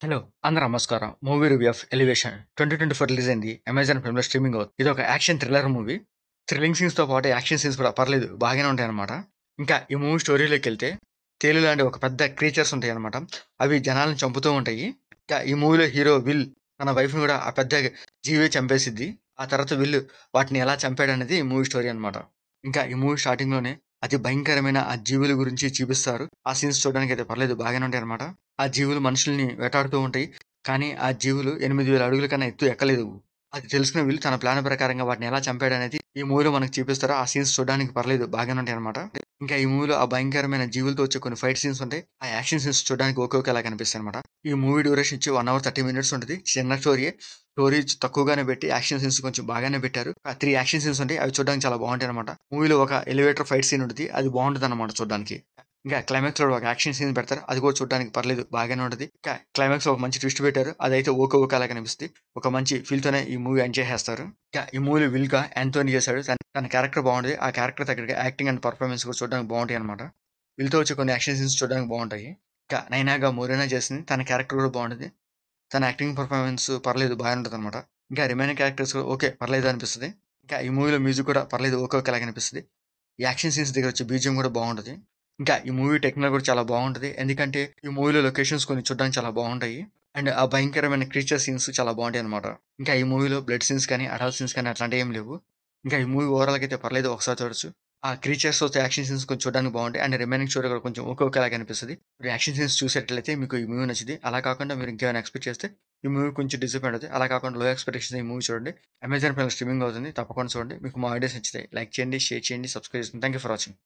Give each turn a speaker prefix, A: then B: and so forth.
A: Hello! అందరూ నమస్కారం. Movie review of 'elevation' 2024 release అయింది. అమెజాన్ ప్రైమ్‌లో స్ట్రీమింగ్ అవుతుంది. ఇదొక యాక్షన్ థ్రిల్లర్ మూవీ. థ్రిల్లింగ్ సీన్స్‌తో పాటు యాక్షన్ సీన్స్ కూడా పర్లేదు బాగానే ఉంటాయన్నమాట. ఇంకా ఈ మూవీ స్టోరీలోకెళ్తే తేలు లాంటి ఒక పెద్ద క్రీచర్స్ ఉంటాయన్నమాట. అవి జనాల్ని చంపుతూ ఉంటాయి. ఇంకా ఈ మూవీలో హీరో విల్ తన వైఫ్‌ని కూడా ఆ పెద్ద జీవి చంపేసిద్ది. ఆ తర్వాత విల్ వాటిని ఎలా చంపాడనేది ఈ మూవీ స్టోరీ అన్నమాట. ఇంకా ఈ మూవీ స్టార్టింగ్‌లోనే అతి భయంకరమైన ఆ జీవుల గురించి చూపిస్తారు. ఆ సీన్స్ చూడడానికైతే పర్లేదు బాగానే ఉంటాయన్నమాట. ఆ జీవులు మనుషుల్ని వేటాడుతూ ఉంటాయి. కానీ ఆ జీవులు 8000 అడుగుల కన్నా ఎత్తు ఎక్కలేవు. అది తెలుసుకున్న వీళ్ళు తన ప్లాన్ ప్రకారంగా వాటిని ఎలా చంపాడనేది ఈ మూవీలో మనకు చూపిస్తారు. ఆ సీన్స్ చూడడానికి పర్లేదు బాగానే ఉంటాయన్నమాట. ఇంకా ఈ మూవీలో ఆ భయంకరమైన జీవులతో వచ్చే కొన్ని ఫైట్ సీన్స్ ఉంటాయి. ఆ యాక్షన్ సీన్స్ చూడడానికి ఒకేలా కనిపిస్తాయన్నమాట. ఈ మూవీ డ్యూరేషన్ వచ్చి 1 అవర్ 30 మినిట్స్ ఉంటది. చిన్న స్టోరీయే. స్టోరీ తక్కువగానే పెట్టి యాక్షన్ సీన్స్ కొంచెం బాగానే పెట్టారు. 3 యాక్షన్ సీన్స్ ఉంటాయి. అవి చూడడానికి చాలా బాగుంటాయన్నమాట. మూవీలో ఒక ఎలివేటర్ ఫైట్ సీన్ ఉంటది. అది బాగుంటదన్నమాట చూడడానికి. ఇంకా క్లైమాక్స్‌లో ఒక యాక్షన్ సీన్ పెడతారు. అది కూడా చూడడానికి పర్లేదు బాగానే ఉంటది. ఇంకా క్లైమాక్స్‌లో ఒక మంచి ట్విస్ట్ పెట్టారు. అదైతే ఓకే లాగా అనిపిస్తది. ఒక మంచి ఫీల్‌తోనే ఈ మూవీ ఎండ్ చేసేస్తారు. ఇంకా ఈ మూవీలో విల్‌గా యాంథోనీ చేశాడు. తన క్యారెక్టర్ బాగుంటది. ఆ క్యారెక్టర్ తగ్గట్టుగా యాక్టింగ్ అండ్ పెర్ఫార్మెన్స్ కూడా చూడడానికి బాగుంటాయన్నమాట. విల్‌తో వచ్చే కొన్ని యాక్షన్ సీన్స్ చూడడానికి బాగుంటాయి. ఇంకా నైనాగా మోరినా చేసింది. తన క్యారెక్టర్ కూడా బాగుంటది. తన యాక్టింగ్ పెర్ఫార్మెన్స్ పర్లేదు బాగానే ఉంటదన్నమాట. ఇంకా రిమైనింగ్ క్యారెక్టర్స్ ఓకే పర్లేదు అనిపిస్తది. ఇంకా ఈ మూవీలో మ్యూజిక్ కూడా పర్లేదు ఓకేలాగా అనిపిస్తది. ఈ యాక్షన్ సీన్స్ దగ్గర వచ్చే బీజీఎం కూడా బాగుంటది. ఇంకా ఈ మూవీ టెక్నికల్ కూడా చాలా బాగుంటది. ఎందుకంటే ఈ మూవీలో లొకేషన్స్ కొన్ని చూడడానికి చాలా బాగుంటాయి. అండ్ ఆ భయంకరమైన క్రీచర్ సీన్స్ చాలా బాగుంటాయన్నమాట. ఇంకా ఈ మూవీలో బ్లడ్ సీన్స్ కానీ, అడల్ట్ సీన్స్ కానీ అట్లాంటివి ఏమి లేవు. ఇంకా ఈ మూవీ ఓవరాల్‌గా అయితే పర్లేదు ఒకసారి చూడొచ్చు. ఆ క్రీచర్స్ వచ్చే యాక్షన్ సీన్స్ కొంచెం చూడడానికి బాగుంటాయి. అండ్ రిమైనింగ్ స్టోరీ కూడా కొంచెం ఓకేలాగా అనిపిస్తది. మీరు యాక్షన్ సీన్స్ చూసేట్లయితే మీకు ఈ మూవీ నచ్చిద్ది. అలా కాకుండా మీరు ఇంకేమైనా ఎక్స్‌పెక్ట్ చేస్తే ఈ మూవీ కొంచెం డిసప్పాయింట్ అవుద్ది. అలా కాకుండా లో ఎక్స్‌పెక్టేషన్స్ ఈ మూవీ చూడండి. అమెజాన్ ప్రైమ్‌లో స్ట్రీమింగ్ అవుతుంది. తప్పకుండా చూడండి. మీకు మా ఐడియాస్ నచ్చుతాయి. లైక్ చేయండి, షేర్ చేయండి, సబ్స్క్రైబ్ చేసుకోండి. Thank you for watching.